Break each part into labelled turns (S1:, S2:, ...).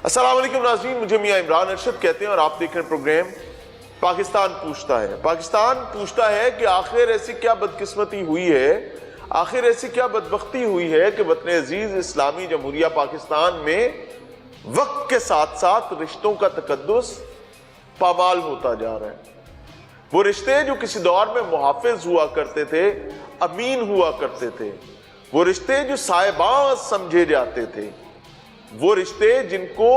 S1: السلام علیکم ناظرین، مجھے میاں عمران ارشد کہتے ہیں اور آپ دیکھ رہے ہیں پروگرام پاکستان پوچھتا ہے۔ پاکستان پوچھتا ہے کہ آخر ایسی کیا بدقسمتی ہوئی ہے، آخر ایسی کیا بدبختی ہوئی ہے کہ وطن عزیز اسلامی جمہوریہ پاکستان میں وقت کے ساتھ ساتھ رشتوں کا تقدس پامال ہوتا جا رہا ہے۔ وہ رشتے جو کسی دور میں محافظ ہوا کرتے تھے، امین ہوا کرتے تھے، وہ رشتے جو صاحبان سمجھے جاتے تھے، وہ رشتے جن کو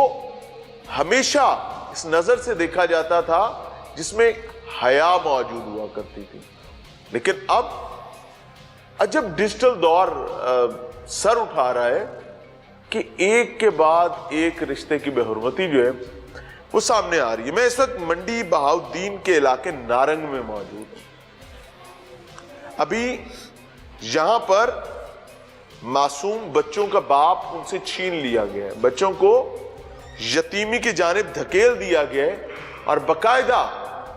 S1: ہمیشہ اس نظر سے دیکھا جاتا تھا جس میں حیا موجود ہوا کرتی تھی، لیکن اب عجب ڈیجیٹل دور سر اٹھا رہا ہے کہ ایک کے بعد ایک رشتے کی بے حرمتی جو ہے وہ سامنے آ رہی ہے۔ میں اس وقت منڈی بہاؤالدین کے علاقے نارنگ میں موجود ہوں۔ ابھی یہاں پر معصوم بچوں کا باپ ان سے چھین لیا گیا ہے، بچوں کو یتیمی کی جانب دھکیل دیا گیا ہے، اور باقاعدہ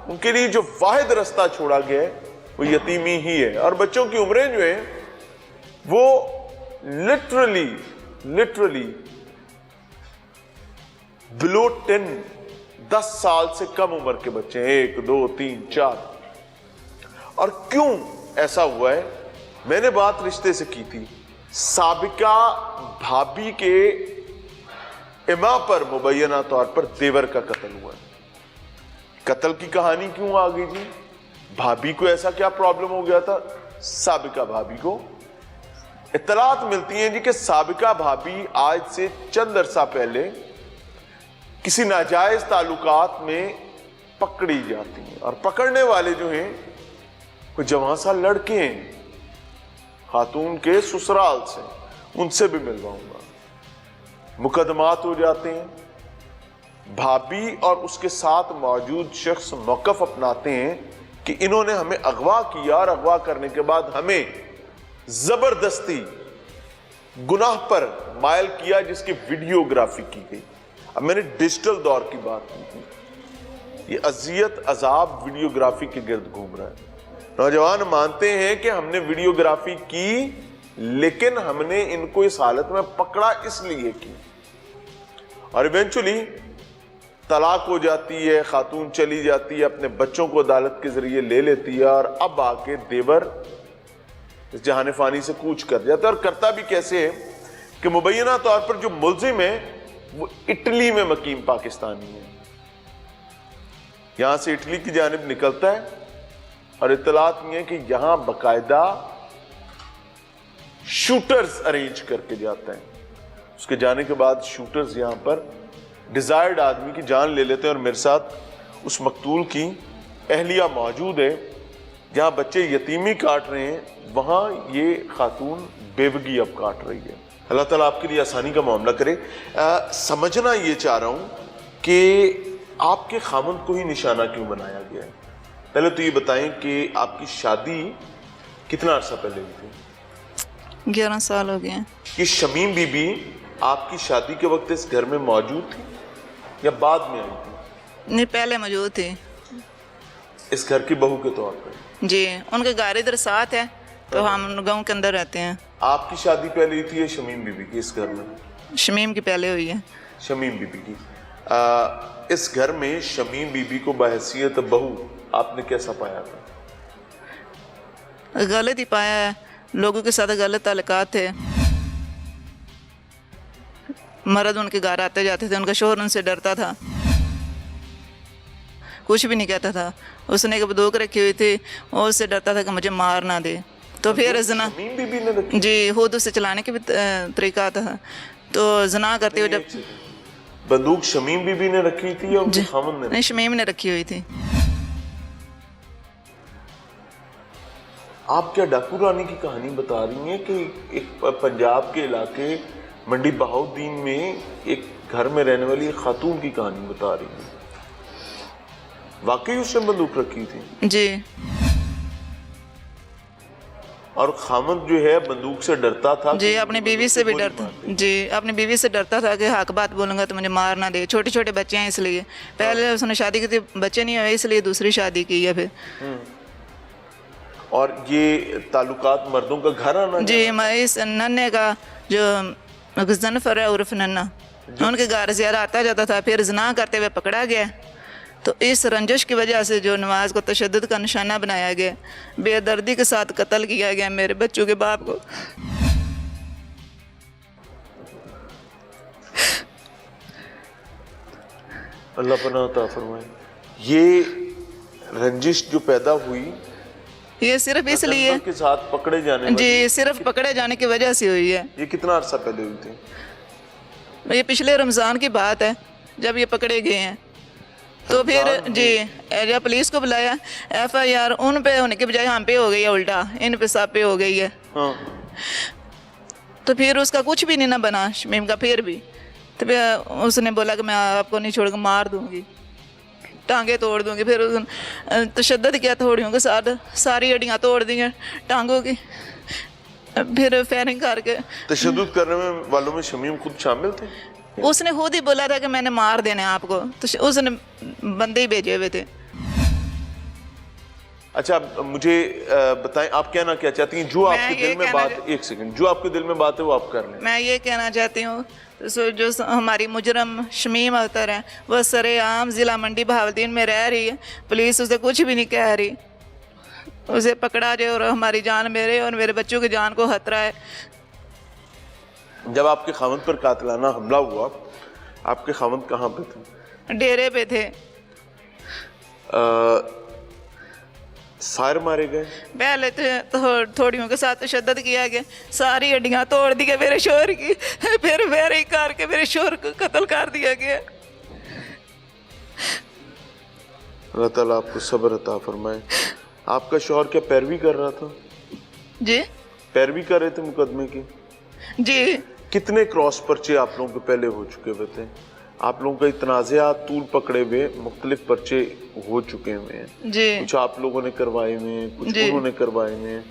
S1: ان کے لیے جو واحد رستہ چھوڑا گیا ہے وہ یتیمی ہی ہے، اور بچوں کی عمریں جو ہیں وہ لٹرلی بلو 10 سال سے کم عمر کے بچے ہیں، 1 2 3 4۔ اور کیوں ایسا ہوا ہے؟ میں نے بات رشتے سے کی تھی، سابقہ بھابھی کے اماں پر مبینہ طور پر دیور کا قتل ہوا ہے۔ قتل کی کہانی کیوں آ گئی جی؟ بھابھی کو ایسا کیا پرابلم ہو گیا تھا؟ سابقہ بھابھی کو اطلاعات ملتی ہیں جی کہ سابقہ بھابھی آج سے چند عرصہ پہلے کسی ناجائز تعلقات میں پکڑی جاتی ہیں، اور پکڑنے والے جو ہیں وہ جوان سا لڑکے ہیں خاتون کے سسرال سے، ان سے بھی ملواؤں گا۔ مقدمات ہو جاتے ہیں، بھابھی اور اس کے ساتھ موجود شخص موقف اپناتے ہیں کہ انہوں نے ہمیں اغوا کیا، اور اغوا کرنے کے بعد ہمیں زبردستی گناہ پر مائل کیا، جس کی ویڈیوگرافی کی گئی۔ اب میں نے ڈیجیٹل دور کی بات کی تھی، یہ اذیت عذاب ویڈیوگرافی کے گرد گھوم رہا ہے۔ نوجوان مانتے ہیں کہ ہم نے ویڈیوگرافی کی، لیکن ہم نے ان کو اس حالت میں پکڑا اس لیے کی، اور ایونچولی طلاق ہو جاتی ہے، خاتون چلی جاتی ہے، اپنے بچوں کو عدالت کے ذریعے لے لیتی ہے، اور اب آ کے دیور اس جہان فانی سے کوچ کر جاتا ہے۔ اور کرتا بھی کیسے ہے کہ مبینہ طور پر جو ملزم ہے وہ اٹلی میں مقیم پاکستانی ہے، یہاں سے اٹلی کی جانب نکلتا ہے، اور اطلاعات یہ ہے کہ یہاں باقاعدہ شوٹرز ارینج کر کے جاتا ہے۔ اس کے جانے کے بعد شوٹرز یہاں پر ڈیزائرڈ آدمی کی جان لے لیتے ہیں، اور میرے ساتھ اس مقتول کی اہلیہ موجود ہے۔ جہاں بچے یتیمی کاٹ رہے ہیں وہاں یہ خاتون بیوگی اب کاٹ رہی ہے۔ اللہ تعالیٰ آپ کے لیے آسانی کا معاملہ کرے۔ سمجھنا یہ چاہ رہا ہوں کہ آپ کے خامند کو ہی نشانہ کیوں بنایا گیا ہے؟ پہلے تو یہ بتائیں کہ آپ کی شادی کتنا عرصہ پہلے ہوئی تھی؟
S2: 11 سال ہو گئے ہیں۔
S1: یہ شمیم بی بی آپ کی شادی کے وقت اس گھر میں موجود تھی یا بعد میں آئی تھی؟
S2: نہیں، پہلے موجود تھی،
S1: اس گھر کی بہو کے طور پر؟
S2: جی، ان کے گھر ادھر ساتھ ہے تو ہم گاؤں کے اندر رہتے ہیں۔
S1: آپ کی شادی پہلے تھی یا شمیم بی بی کی اس گھر میں؟
S2: شمیم کی پہلے ہوئی ہے۔
S1: شمیم بی بی کی۔ اس گھر میں شمیم بی بی کو بحیثیت بہو آپ نے کیسا پایا تھا؟
S2: غلط ہی پایا ہے، لوگوں کے ساتھ غلط تعلقات تھے، مرد ان کے گھر آتے جاتے تھے، ان کا شوہر ان سے ڈرتا تھا، کچھ بھی نہیں کہتا تھا۔ اس نے ایک بندوق رکھی ہوئی تھی، اور اس سے ڈرتا تھا کہ مجھے مار نہ دے، تو پھر زنا،
S1: شمیم بی بی نے رکھی؟
S2: جی، خود اسے چلانے کے بھی طریقہ تھا، تو زنا کرتے ہوئے جب
S1: بندوق شمیم بی بی نے رکھی تھی یا ان کے خامند نے؟
S2: نہیں، شمیم نے رکھی ہوئی تھی۔
S1: آپ کیا ڈاکو رانی کی کہانی بتا رہی ہیں کہ ایک پنجاب کے علاقے منڈی بہاؤالدین میں ایک گھر میں رہنے والی ایک خاتون کی کہانی بتا رہی ہیں؟ واقعی اس نے بندوق رکھی تھی؟
S2: جی،
S1: اور خامند جو ہے بندوق سے ڈرتا تھا؟
S2: جی، اپنی بیوی سے بھی ڈرتا، جی، اپنی بیوی سے ڈرتا تھا کہ حق بات بولوں گا تو مجھے مار نہ دے، چھوٹے چھوٹے بچے ہیں اس لیے۔ پہلے اس نے شادی کی تھی، بچے نہیں ہوئے، اس لیے دوسری شادی کی ہے پھر۔
S1: اور یہ تعلقات مردوں کا گھر آنا؟
S2: جی، اس ننے کا جو زنفر ہے عرف ننا، उनके घर ज़्यादा आता जाता था, फिर ज़िना करते हुए पकड़ा गया। तो इस रंजिश की वजह से जो नवाज़ को तशद्दुद का निशाना बनाया गया, बेदर्दी के साथ कत्ल किया गया मेरे बच्चों के बाप को।
S1: अल्लाह पनाह अता फरमाए। ये रंजिश जो पैदा हुई
S2: ये सिर्फ इसलिए
S1: के साथ पकड़े जाने
S2: जी, सिर्फ पकड़े जाने की वजह से हुई है।
S1: ये कितना अरसा पहले हुई थी?
S2: ये पिछले रमज़ान की बात है जब ये पकड़े गए हैं। तो फिर जी जब पुलिस को बुलाया, FIR उन पे होने के बजाय हम पे हो गई है, उल्टा इन पे सब पे हो गई है।
S1: हाँ।
S2: तो फिर उसका कुछ भी नहीं ना बना शमीम का। फिर भी तो फिर उसने बोला कि मैं आपको नहीं छोड़कर मार दूंगी, टांगे तोड़ दूंगी। फिर तशद्दुद किया थोड़ियों के साथ, सारी हड्डियाँ तोड़ दी हैं टांगों की। फिर फायरिंग करके
S1: तशद्दुद करने में वालों में शमीम खुद शामिल थे?
S2: उसने खुद ही बोला था कि मैंने मार देने आपको, तो उसने बंदे ही भेजे हुए थे।
S1: अच्छा, मुझे बताएं आप कहना क्या चाहती हैं? जो आपके दिल में बात, एक सेकंड, जो आपके दिल में बात है वो आप कर लें।
S2: मैं ये कहना चाहती हूँ जो हमारी मुजरम शमीम अख्तर है, वह सरेआम ज़िला मंडी बहावलदीन में रह रही है। पुलिस उसे कुछ भी नहीं कह रही, उसे पकड़ा जाए और हमारी जान, मेरे और मेरे बच्चों की जान को खतरा है।
S1: जब आपके खामद पर कातिलाना हमला हुआ, आपके खामद कहाँ पे थे?
S2: डेरे पे थे।
S1: फायर मारे गए?
S2: पहले तो थोड़ियों के साथ तशद्दुद किया गया, सारी हड्डियाँ तोड़ दी गई मेरे शोहर की। फिर फायरिंग करके मेरे शोहर को कत्ल कर दिया गया।
S1: अल्लाह ताला आपको सब्र अता फरमाए। आपका शौहर क्या पैरवी कर रहा था?
S2: जी,
S1: पैरवी कर रहे थे मुकदमे की?
S2: जी।
S1: कितने क्रॉस पर्चे आप लोगों के पहले हो चुके हुए थे? आप लोगों का तनाज़ात तूल पकड़े हुए मुख्तलिफ पर्चे हो चुके हुए हैं
S2: जी।
S1: कुछ आप लोगों ने करवाए हुए हैं, कुछ उन्होंने करवाए हुए हैं।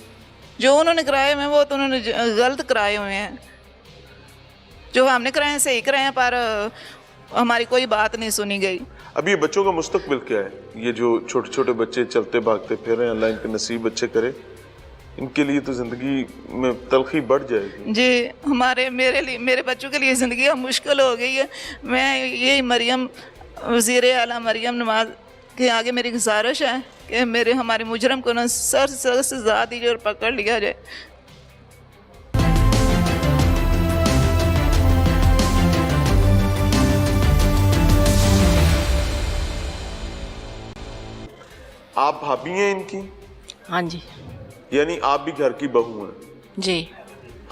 S2: जो उन्होंने कराए हुए हैं वो तो उन्होंने गलत कराए हुए हैं, जो हमने कराए हैं सही कराए हैं, पर हमारी कोई बात नहीं सुनी गई।
S1: अब ये बच्चों का मुस्तकबिल क्या है? ये जो छोटे छोटे बच्चे चलते भागते फिर रहे हैं, अल्लाह इनके नसीब अच्छे करे, इनके लिए तो ज़िंदगी में तलखी बढ़ जाएगी।
S2: जी, मेरे लिए, मेरे बच्चों के लिए ज़िंदगी अब मुश्किल हो गई है। मैं यही मरियम, वज़ीर आला मरियम नवाज़ के आगे मेरी गुजारिश है कि हमारे मुजरम को ना सर से सज़ा दी जाए और पकड़ लिया जाए।
S1: आप भाभी हैं इनकी?
S3: हाँ जी।
S1: यानी आप भी घर की बहू हैं?
S3: जी।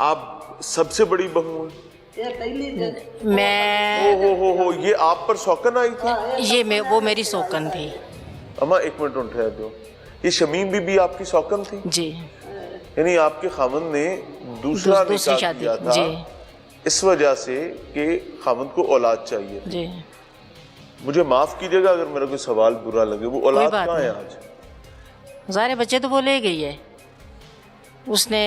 S1: आप सबसे बड़ी बहू हैं?
S3: मैं
S1: हो, ये आप पर सौकन आई थी?
S3: वो मेरी सौकन थी।
S1: अम्मा एक मिनट उठा दो। ये शमीम बीबी आपकी सौकन थी?
S3: जी।
S1: यानी आपके खामद ने दूसरा निकाह किया था
S3: जी।
S1: इस वजह से कि खामद को औलाद चाहिए
S3: जी।
S1: मुझे माफ कीजिएगा अगर मेरा कोई सवाल बुरा लगे, वो औलाद कहाँ है आज?
S3: सारे बच्चे तो वो ले गई है, उसने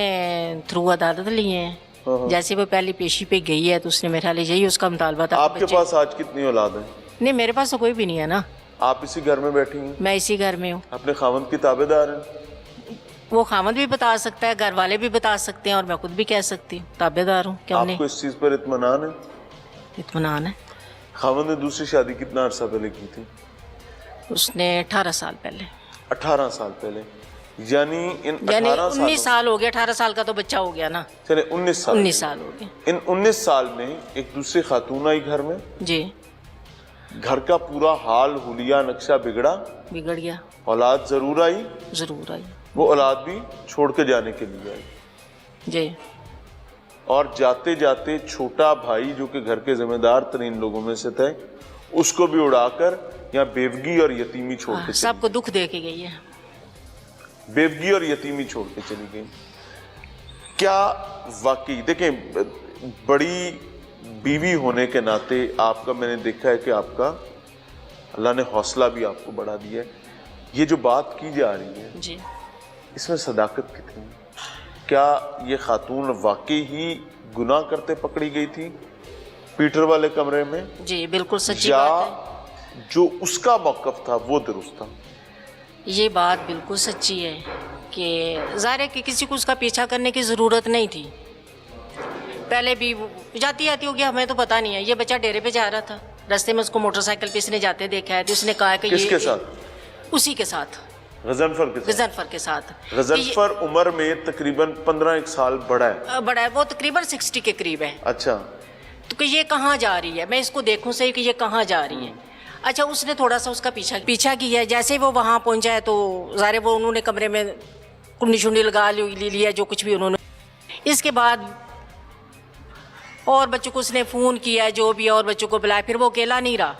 S3: थ्रू अदालत लिए हैं। जैसे वो पहली पेशी पे गई है तो उसने मेरा लिए यही उसका मुतालबा था।
S1: आपके पास आज कितनी औलाद है?
S3: नहीं, मेरे पास तो कोई भी नहीं है ना।
S1: आप इसी घर में बैठी हैं?
S3: मैं इसी घर में हूँ।
S1: अपने खामद की ताबेदार हैं?
S3: वो खामद भी बता सकता है, घर वाले भी बता सकते हैं, और मैं खुद भी कह सकती हूँ ताबेदार हूँ। क्यों नहीं?
S1: आपको इस चीज पर इत्मीनान है?
S3: इत्मीनान है।
S1: खामद ने दूसरी शादी कितना अरसा पहले की थी?
S3: उसने 18 साल पहले।
S1: 18 साल पहले? यानी
S3: 19 साल हो गया। 18 साल का तो बच्चा हो गया ना।
S1: चले 19 साल
S3: हो गए।
S1: इन 19 साल में एक दूसरी खातून आई घर में
S3: जी।
S1: घर का पूरा हाल हुलिया नक्शा बिगड़
S3: गया।
S1: औलाद जरूर आई?
S3: जरूर आई।
S1: वो औलाद भी छोड़ के जाने के लिए आई
S3: जी।
S1: और जाते जाते छोटा भाई जो कि घर के जिम्मेदार तरीन लोगों में से थे, उसको भी उड़ाकर यहाँ बेवगी और यतीमी छोड़ के
S3: सबको दुख दे के गई है।
S1: बेवगी और यतीमी छोड़ के चली गई। क्या वाकई देखें, बड़ी बीवी होने के नाते आपका मैंने देखा है कि आपका अल्लाह ने हौसला भी आपको बढ़ा दिया है। ये जो बात की जा रही है
S3: जी,
S1: इसमें सदाकत कितनी है? क्या ये खातून वाकई ही गुनाह करते पकड़ी गई थी पीटर वाले कमरे में?
S3: जी बिल्कुल सच्ची
S1: या
S3: बात है।
S1: जो उसका मौकफ था वो दुरुस्त था?
S3: ये बात बिल्कुल सच्ची है कि ज़ाहिर है कि किसी को उसका पीछा करने की ज़रूरत नहीं थी, पहले भी जाती आती होगी, हमें तो पता नहीं है। ये बच्चा डेरे पे जा रहा था, रास्ते में उसको मोटरसाइकिल पे इसने जाते देखा है, तो उसने कहा कि
S1: किसके
S3: ये
S1: साथ?
S3: उसी के साथ,
S1: गजनफर के साथ।
S3: गजनफर के साथ।
S1: गजनफर उम्र में तकरीबन 15 साल बड़ा है।
S3: बड़ा है वो, तकरीबन 60 के करीब है।
S1: अच्छा,
S3: तो कि ये कहाँ जा रही है, मैं इसको देखूं सही कि ये कहाँ जा रही है। अच्छा, उसने थोड़ा सा उसका पीछा किया। जैसे ही वो वहाँ पहुँचा है तो ज़ाहिर वो उन्होंने कमरे में कुंडी शुंडी लगा ले लिया, जो कुछ भी उन्होंने। इसके बाद और बच्चों को उसने फ़ोन किया, जो भी और बच्चों को बुलाया, फिर वो अकेला नहीं रहा।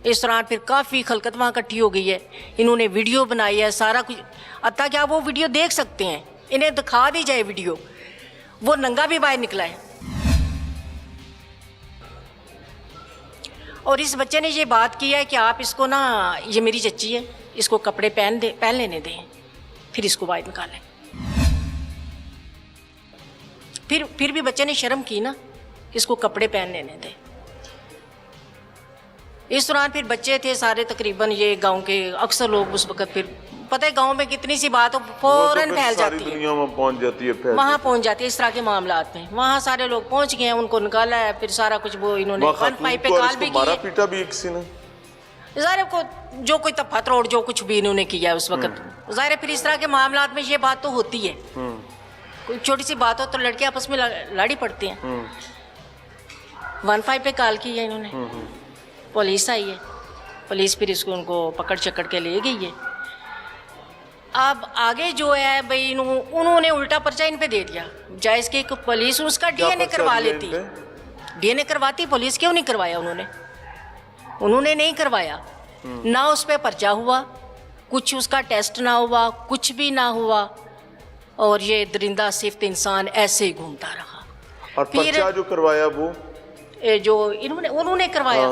S3: इस दौरान फिर काफ़ी खलकत वहाँ इकट्ठी हो गई है। इन्होंने वीडियो बनाई है, सारा कुछ। अतः क्या वो वीडियो देख सकते हैं, इन्हें दिखा दी जाए वीडियो। वो नंगा भी बाहर निकला है। और इस बच्चे ने ये बात की है कि आप इसको ना, ये मेरी चच्ची है, इसको कपड़े पहन लेने दें, फिर इसको बाहर निकालें। फिर भी बच्चे ने शर्म की ना, इसको कपड़े पहन लेने दें। इस दौरान फिर बच्चे थे सारे, तकरीबन ये गांव के अक्सर लोग उस वक्त, फिर पता है गांव में कितनी सी बात हो फौरन फैल जाती है,
S1: दुनिया में पहुंच जाती है,
S3: वहाँ पहुँच जाती है इस तरह के मामलात में। वहाँ सारे लोग पहुँच गए हैं, उनको निकाला है, फिर सारा कुछ वो इन्होंने 1-5 पे कॉल भी
S1: मारा
S3: की।
S1: पीटा भी एक किसी ने,
S3: ज़ाहिर को जो कोई तफा तोड़ जो कुछ भी इन्होंने किया उस वक्त, ज़ाहिर फिर इस तरह के मामलात में ये बात तो होती है। कोई छोटी सी बात हो तो लड़के आपस में लड़ी पड़ती हैं। 1-5 पे कॉल की है इन्होंने, पुलिस आई है, पुलिस फिर इसको उनको पकड़ चकड़ के ले गई है। अब आगे जो है भाई, उन्होंने उल्टा पर्चा इन पे दे दिया। जायज़ कि पुलिस उसका डीएनए करवा लेती, डीएनए करवाती, पुलिस क्यों नहीं करवाया उन्होंने नहीं करवाया। ना उस पर पर्चा हुआ, कुछ उसका टेस्ट ना हुआ, कुछ भी ना हुआ, और ये दरिंदा सिफ्त इंसान ऐसे ही घूमता रहा।
S1: और पर्चा जो करवाया वो
S3: जो उन्होंने करवाया,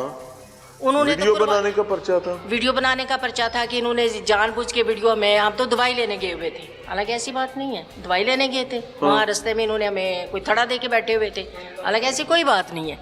S3: उन्होंने
S1: वीडियो बनाने का पर्चा था।
S3: वीडियो बनाने का पर्चा था कि इन्होंने जानबूझ के वीडियो में, हम तो दवाई लेने गए हुए थे, हालांकि ऐसी बात नहीं है, दवाई लेने गए थे, वहाँ रास्ते में इन्होंने हमें कोई थड़ा दे के बैठे हुए थे, हालांकि ऐसी कोई बात नहीं है।